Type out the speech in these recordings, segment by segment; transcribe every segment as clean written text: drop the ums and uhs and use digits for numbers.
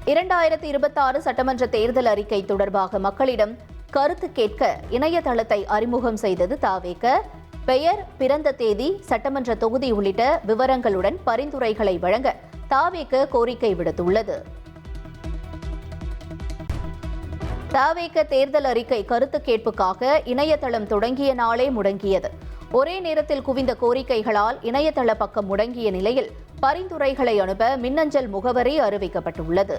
2026 சட்டமன்ற தேர்தல் அறிக்கை தொடர்பாக மக்களிடம் கருத்து கேட்க இணையதளத்தை அறிமுகம் செய்தது தாவேக. பெயர், பிறந்த தேதி, சட்டமன்ற தொகுதி உள்ளிட்ட விவரங்களுடன் பரிந்துரைகளை வழங்க தாவேக கோரிக்கை விடுத்துள்ளது. தாவேக தேர்தல் அறிக்கை கருத்து கேட்புக்காக இணையதளம் தொடங்கிய நாளே முடங்கியது. ஒரே நேரத்தில் குவிந்த கோரிக்கைகளால் இணையதள பக்கம் முடங்கிய நிலையில் பரிந்துரைகளை அனுப்ப மின்னஞ்சல் முகவரி அறிவிக்கப்பட்டுள்ளது.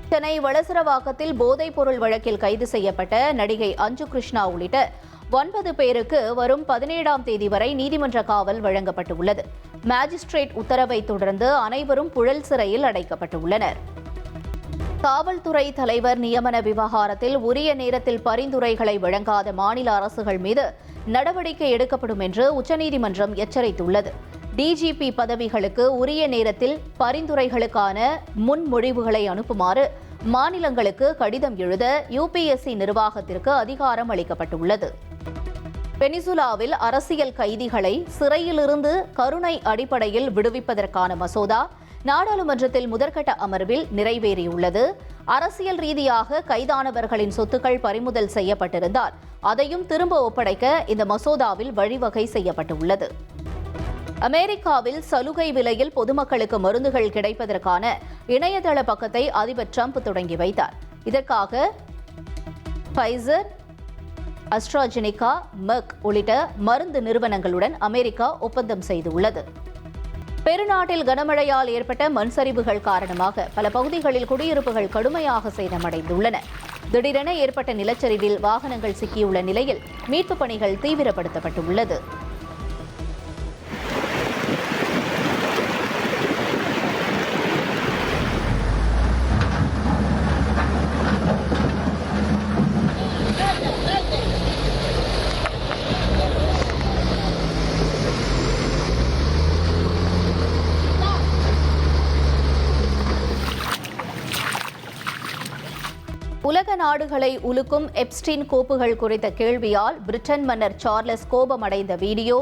சென்னை வளசரவாக்கத்தில் போதைப் பொருள் வழக்கில் கைது செய்யப்பட்ட நடிகை அஞ்சு கிருஷ்ணா உள்ளிட்ட 9 பேருக்கு வரும் 17ஆம் தேதி வரை நீதிமன்ற காவல் வழங்கப்பட்டுள்ளது. மாஜிஸ்ட்ரேட் உத்தரவை தொடர்ந்து அனைவரும் புழல் சிறையில் அடைக்கப்பட்டுள்ளனர். காவல்துறை தலைவர் நியமன விவகாரத்தில் உரிய நேரத்தில் பரிந்துரைகளை வழங்காத மாநில அரசுகள் மீது நடவடிக்கை எடுக்கப்படும் என்று உச்சநீதிமன்றம் எச்சரித்துள்ளது. டிஜிபி பதவிகளுக்கு உரிய நேரத்தில் பரிந்துரைகளுக்கான முன்மொழிவுகளை அனுப்புமாறு மாநிலங்களுக்கு கடிதம் எழுத யுபிஎஸ்சி நிர்வாகத்திற்கு அதிகாரம் அளிக்கப்பட்டுள்ளது. வெனிசுலாவில் அரசியல் கைதிகளை சிறையிலிருந்து கருணை அடிப்படையில் விடுவிப்பதற்கான மசோதா நாடாளுமன்றத்தில் முதற்கட்ட அமர்வில் நிறைவேறியுள்ளது. அரசியல் ரீதியாக கைதானவர்களின் சொத்துக்கள் பறிமுதல் செய்யப்பட்டிருந்தால் அதையும் திரும்ப ஒப்படைக்க இந்த மசோதாவில் வழிவகை செய்யப்பட்டுள்ளது. அமெரிக்காவில் சலுகை விலையில் பொதுமக்களுக்கு மருந்துகள் கிடைப்பதற்கான இணையதள பக்கத்தை அதிபர் டிரம்ப் தொடங்கி வைத்தார். இதற்காக ஃபைசர், அஸ்ட்ராஜெனிகா, மெர்க் உள்ளிட்ட மருந்து நிறுவனங்களுடன் அமெரிக்கா ஒப்பந்தம் செய்துள்ளது. பெருநாட்டில் கனமழையால் ஏற்பட்ட மண் சரிவுகள் காரணமாக பல பகுதிகளில் குடியிருப்புகள் கடுமையாக சேதமடைந்துள்ளன. திடீரென ஏற்பட்ட நிலச்சரிவில் வாகனங்கள் சிக்கியுள்ள நிலையில் மீட்புப் பணிகள் தீவிரப்படுத்தப்பட்டுள்ளது. உலக நாடுகளை உலுக்கும் எப்ஸ்டீன் கோப்புகள் குறித்த கேள்வியால் பிரிட்டன் மன்னர் சார்லஸ் கோபமடைந்த வீடியோ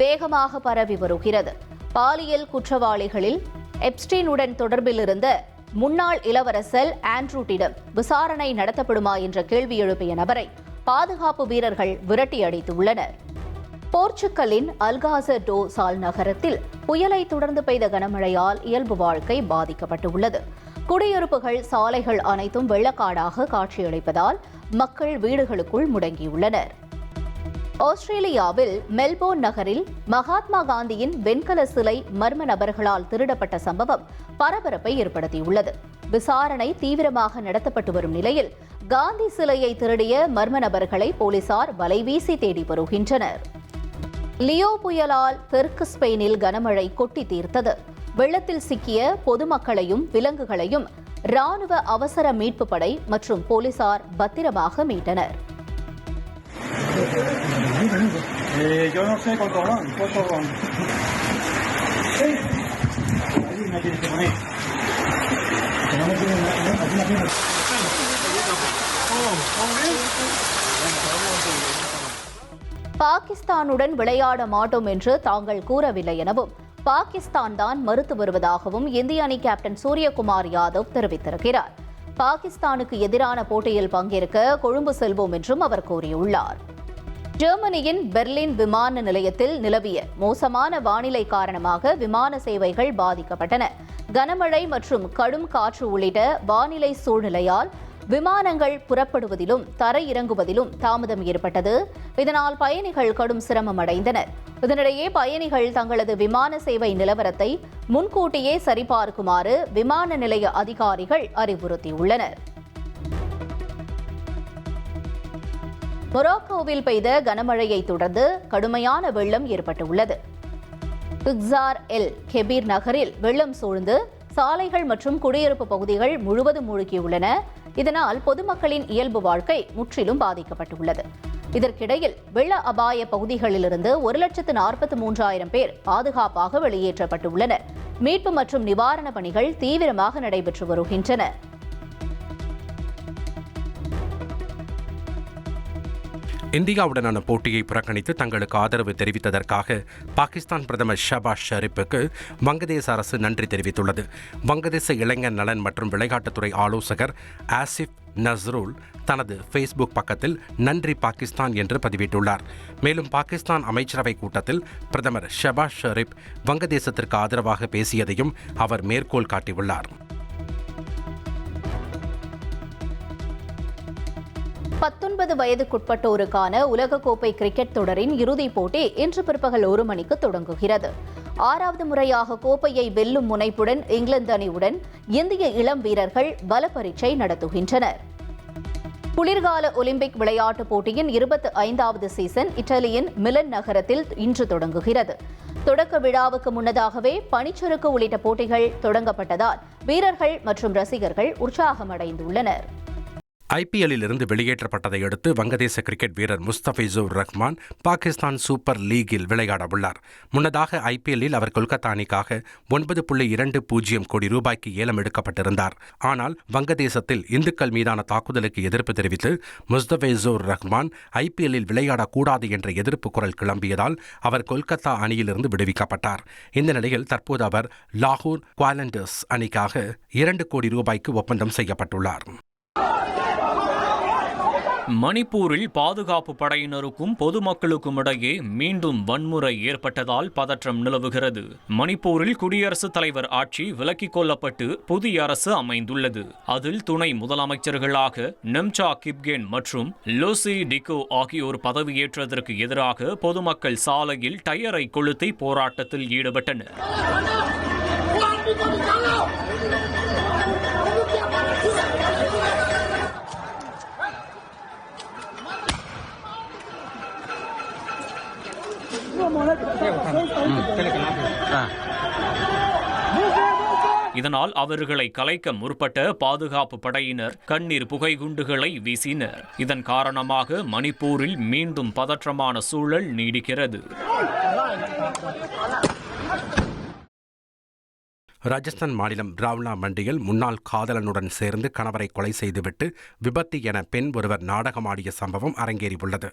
வேகமாக பரவி வருகிறது. பாலியல் குற்றவாளிகளில் எப்ஸ்டீனுடன் தொடர்பில் இருந்த முன்னாள் இளவரசர் ஆண்ட்ரூட்டிடம் விசாரணை நடத்தப்படுமா என்ற கேள்வி எழுப்பிய நபரை பாதுகாப்பு வீரர்கள் விரட்டி அடித்துள்ளனர். போர்ச்சுகலின் அல்காசர் டோ சால் நகரத்தில் புயலை தொடர்ந்து பெய்த கனமழையால் இயல்பு வாழ்க்கை பாதிக்கப்பட்டுள்ளது. குடியிருப்புகள், சாலைகள் அனைத்தும் வெள்ளக்காடாக காட்சியளிப்பதால் மக்கள் வீடுகளுக்குள் முடங்கியுள்ளனர். ஆஸ்திரேலியாவில் மெல்போர்ன் நகரில் மகாத்மா காந்தியின் வெண்கல சிலை மர்ம நபர்களால் திருடப்பட்ட சம்பவம் பரபரப்பை ஏற்படுத்தியுள்ளது. விசாரணை தீவிரமாக நடத்தப்பட்டு வரும் நிலையில் காந்தி சிலையை திருடிய மர்ம நபர்களை போலீசார் வலைவீசி தேடி வருகின்றனர். லியோ புயலால் தெற்கு ஸ்பெயினில் கனமழை கொட்டி தீர்த்தது. வெள்ளத்தில் சிக்கிய பொதுமக்களையும் விலங்குகளையும் ராணுவ அவசர மீட்பு படை மற்றும் போலீசார் பத்திரமாக மீட்டனர். பாகிஸ்தானுடன் விளையாட மாட்டோம் என்று தாங்கள் கூறவில்லை எனவும் பாகிஸ்தான் தான் மறுத்து வருவதாகவும் இந்திய அணி கேப்டன் சூரியகுமார் யாதவ் தெரிவித்திருக்கிறார். பாகிஸ்தானுக்கு எதிரான போட்டியில் பங்கேற்க கொழும்பு செல்வோம் என்றும் அவர் கூறியுள்ளார். ஜெர்மனியின் பெர்லின் விமான நிலையத்தில் நிலவிய மோசமான வானிலை காரணமாக விமான சேவைகள் பாதிக்கப்பட்டன. கனமழை மற்றும் கடும் காற்று உள்ளிட்ட வானிலை சூழ்நிலையால் விமானங்கள் புறப்படுவதிலும் தரையிறங்குவதிலும் தாமதம் ஏற்பட்டது. இதனால் பயணிகள் கடும் சிரமம் அடைந்தனர். இதனிடையே பயணிகள் தங்களது விமான சேவை நிலவரத்தை முன்கூட்டியே சரிபார்க்குமாறு விமான நிலைய அதிகாரிகள் அறிவுறுத்தியுள்ளனர். மொராக்கோவில் பெய்த கனமழையை தொடர்ந்து கடுமையான வெள்ளம் ஏற்பட்டுள்ளது. பிக்ஸார் எல் கெபீர் நகரில் வெள்ளம் சூழ்ந்து சாலைகள் மற்றும் குடியிருப்பு பகுதிகள் முழுவதும் மூழ்கியுள்ளன. இதனால் பொதுமக்களின் இயல்பு வாழ்க்கை முற்றிலும் பாதிக்கப்பட்டுள்ளது. இதற்கிடையில் வெள்ள அபாய பகுதிகளிலிருந்து 1,43,000 பேர் பாதுகாப்பாக வெளியேற்றப்பட்டுள்ளனர். மீட்பு மற்றும் நிவாரணப் பணிகள் தீவிரமாக நடைபெற்று வருகின்றன. இந்தியாவுடனான போட்டியை புறக்கணித்து தங்களுக்கு ஆதரவு தெரிவித்ததற்காக பாகிஸ்தான் பிரதமர் ஷபாஸ் ஷெரீப்புக்கு வங்கதேச அரசு நன்றி தெரிவித்துள்ளது. வங்கதேச இளைஞர் நலன் மற்றும் விளையாட்டுத்துறை ஆலோசகர் ஆசிஃப் நஸ்ருல் தனது ஃபேஸ்புக் பக்கத்தில் நன்றி பாகிஸ்தான் என்று பதிவிட்டுள்ளார். மேலும் பாகிஸ்தான் அமைச்சரவை கூட்டத்தில் பிரதமர் ஷபாஸ் ஷெரீப் வங்கதேசத்திற்கு ஆதரவாக பேசியதையும் அவர் மேற்கோள் காட்டியுள்ளார். 19 வயதுக்குட்பட்டோருக்கான உலகக்கோப்பை கிரிக்கெட் தொடரின் இறுதிப் போட்டி இன்று பிற்பகல் 1 மணிக்கு தொடங்குகிறது. 6வது முறையாக கோப்பையை வெல்லும் முனைப்புடன் இங்கிலாந்து அணியுடன் இந்திய இளம் வீரர்கள் பல பரீட்சை நடத்துகின்றனர். குளிர்கால ஒலிம்பிக் விளையாட்டுப் போட்டியின் 25வது சீசன் இத்தாலியின் மிலன் நகரத்தில் இன்று தொடங்குகிறது. தொடக்க விழாவுக்கு முன்னதாகவே பனிச்சறுக்கு உள்ளிட்ட போட்டிகள் தொடங்கப்பட்டதால் வீரர்கள் மற்றும் ரசிகர்கள் உற்சாகமடைந்துள்ளனர். ஐபிஎல்லில் இருந்து வெளியேற்றப்பட்டதை அடுத்து வங்கதேச கிரிக்கெட் வீரர் முஸ்தபிசுர் ரஹ்மான் பாகிஸ்தான் சூப்பர் லீகில் விளையாட உள்ளார். முன்னதாக ஐபிஎல்லில் அவர் கொல்கத்தா அணிக்காக 9.20 கோடி ரூபாய்க்கு ஏலம் எடுக்கப்பட்டிருந்தார். ஆனால் வங்கதேசத்தில் இந்துக்கள் மீதான தாக்குதலுக்கு எதிர்ப்பு தெரிவித்து முஸ்தபிசுர் ரஹ்மான் ஐபிஎல்லில் விளையாடக்கூடாது என்ற எதிர்ப்பு குரல் கிளம்பியதால் அவர் கொல்கத்தா அணியிலிருந்து விடுவிக்கப்பட்டார். இந்த நிலையில் தற்போது அவர் லாகூர் குவாலண்டர்ஸ் அணிக்காக 2 கோடி ரூபாய்க்கு ஒப்பந்தம் செய்யப்பட்டுள்ளார். மணிப்பூரில் பாதுகாப்பு படையினருக்கும் பொதுமக்களுக்கும் இடையே மீண்டும் வன்முறை ஏற்பட்டதால் பதற்றம் நிலவுகிறது. மணிப்பூரில் குடியரசுத் தலைவர் ஆட்சி விலக்கிக் கொள்ளப்பட்டு புதிய அரசு அமைந்துள்ளது. அதில் துணை முதலமைச்சர்களாக நெம்சா கிப்கேன் மற்றும் லோசி டிகோ ஆகியோர் பதவியேற்றதற்கு எதிராக பொதுமக்கள் சாலையில் டயரை கொளுத்தி போராட்டத்தில் ஈடுபட்டனர். இதனால் அவர்களை கலைக்க முற்பட்ட பாதுகாப்பு படையினர் கண்ணீர் புகைகுண்டுகளை வீசினர். இதன் காரணமாக மணிப்பூரில் மீண்டும் பதற்றமான சூழல் நீடிக்கிறது. ராஜஸ்தான் மாநிலம் ராவ்லா மண்டியில் முன்னாள் காதலனுடன் சேர்ந்து கணவரை கொலை செய்துவிட்டு விபத்து என பெண் ஒருவர் நாடகமாடிய சம்பவம் அரங்கேறியுள்ளது.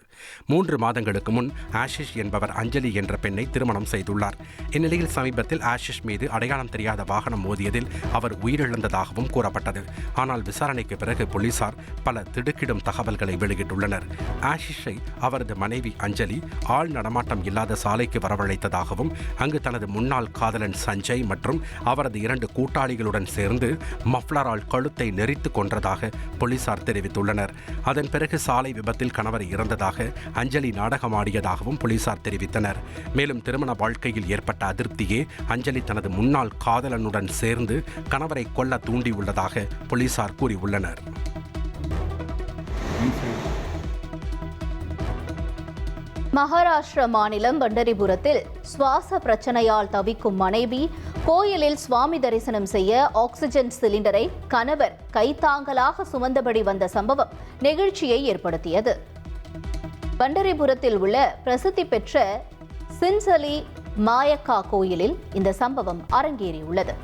3 மாதங்களுக்கு முன் ஆஷிஷ் என்பவர் அஞ்சலி என்ற பெண்ணை திருமணம் செய்துள்ளார். இந்நிலையில் சமீபத்தில் ஆஷிஷ் மீது அடையாளம் தெரியாத வாகனம் மோதியதில் அவர் உயிரிழந்ததாகவும் கூறப்பட்டது. ஆனால் விசாரணைக்கு பிறகு போலீசார் பல திடுக்கிடும் தகவல்களை வெளியிட்டுள்ளனர். ஆஷிஷை அவரது மனைவி அஞ்சலி ஆள் நடமாட்டம் இல்லாத சாலைக்கு வரவழைத்ததாகவும் அங்கு தனது முன்னாள் காதலன் சஞ்சய் மற்றும் அவரது 2 கூட்டாளிகளுடன் சேர்ந்து மஃப்ளரால் கழுத்தை நெரித்து கொன்றதாக போலீசார் தெரிவித்துள்ளனர். அதன் பிறகு சாலை விபத்தில் கணவர் இறந்ததாக அஞ்சலி நாடகமாடியதாகவும் போலீசார் தெரிவித்தனர். மேலும் திருமண வாழ்க்கையில் ஏற்பட்ட அதிருப்தியே அஞ்சலி தனது முன்னாள் காதலனுடன் சேர்ந்து கணவரை கொல்ல தூண்டியுள்ளதாக போலீசார் கூறியுள்ளனர். மகாராஷ்டிர மாநிலம் பண்டரிபுரத்தில் சுவாச பிரச்சனையால் தவிக்கும் மனைவி கோயிலில் சுவாமி தரிசனம் செய்ய ஆக்சிஜன் சிலிண்டரை கணவர் கைத்தாங்கலாக சுமந்தபடி வந்த சம்பவம் நெகிழ்ச்சியை ஏற்படுத்தியது. பண்டரிபுரத்தில் உள்ள பிரசித்தி பெற்ற சின்சலி மாயக்கா கோயிலில் இந்த சம்பவம் அரங்கேறியுள்ளது.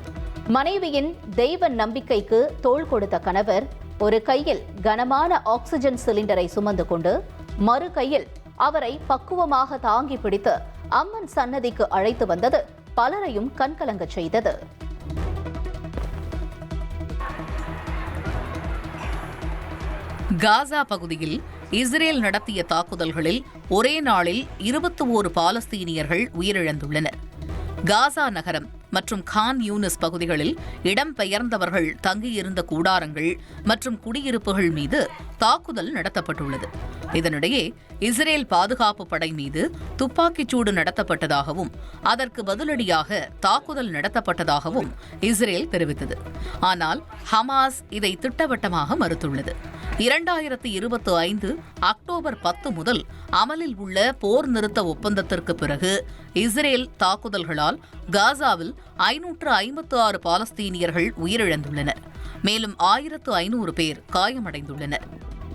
மனைவியின் தெய்வ நம்பிக்கைக்கு தோள் கொடுத்த கணவர் ஒரு கையில் கனமான ஆக்சிஜன் சிலிண்டரை சுமந்து கொண்டு மறு கையில் அவரை பக்குவமாக தாங்கி பிடித்து அம்மன் சன்னதிக்கு அழைத்து வந்தது பலரையும் கண்கலங்க செய்தது. காசா பகுதியில் இஸ்ரேல் நடத்திய தாக்குதல்களில் ஒரே நாளில் 21 பாலஸ்தீனியர்கள் உயிரிழந்துள்ளனர். காசா நகரம் மற்றும் கான் யூனிஸ் பகுதிகளில் இடம்பெயர்ந்தவர்கள் தங்கியிருந்த கூடாரங்கள் மற்றும் குடியிருப்புகள் மீது தாக்குதல் நடத்தப்பட்டுள்ளது. இதனிடையே இஸ்ரேல் பாதுகாப்பு படை மீது துப்பாக்கிச்சூடு நடத்தப்பட்டதாகவும் அதற்கு பதிலடியாக தாக்குதல் நடத்தப்பட்டதாகவும் இஸ்ரேல் தெரிவித்தது. ஆனால் ஹமாஸ் இதை திட்டவட்டமாக மறுத்துள்ளது. 2025 அக்டோபர் 10 முதல் அமலில் உள்ள போர் நிறுத்த ஒப்பந்தத்திற்கு பிறகு இஸ்ரேல் தாக்குதல்களால் காசாவில் 556 பாலஸ்தீனியர்கள் உயிரிழந்துள்ளனர். மேலும் 1500 பேர் காயமடைந்துள்ளனர்.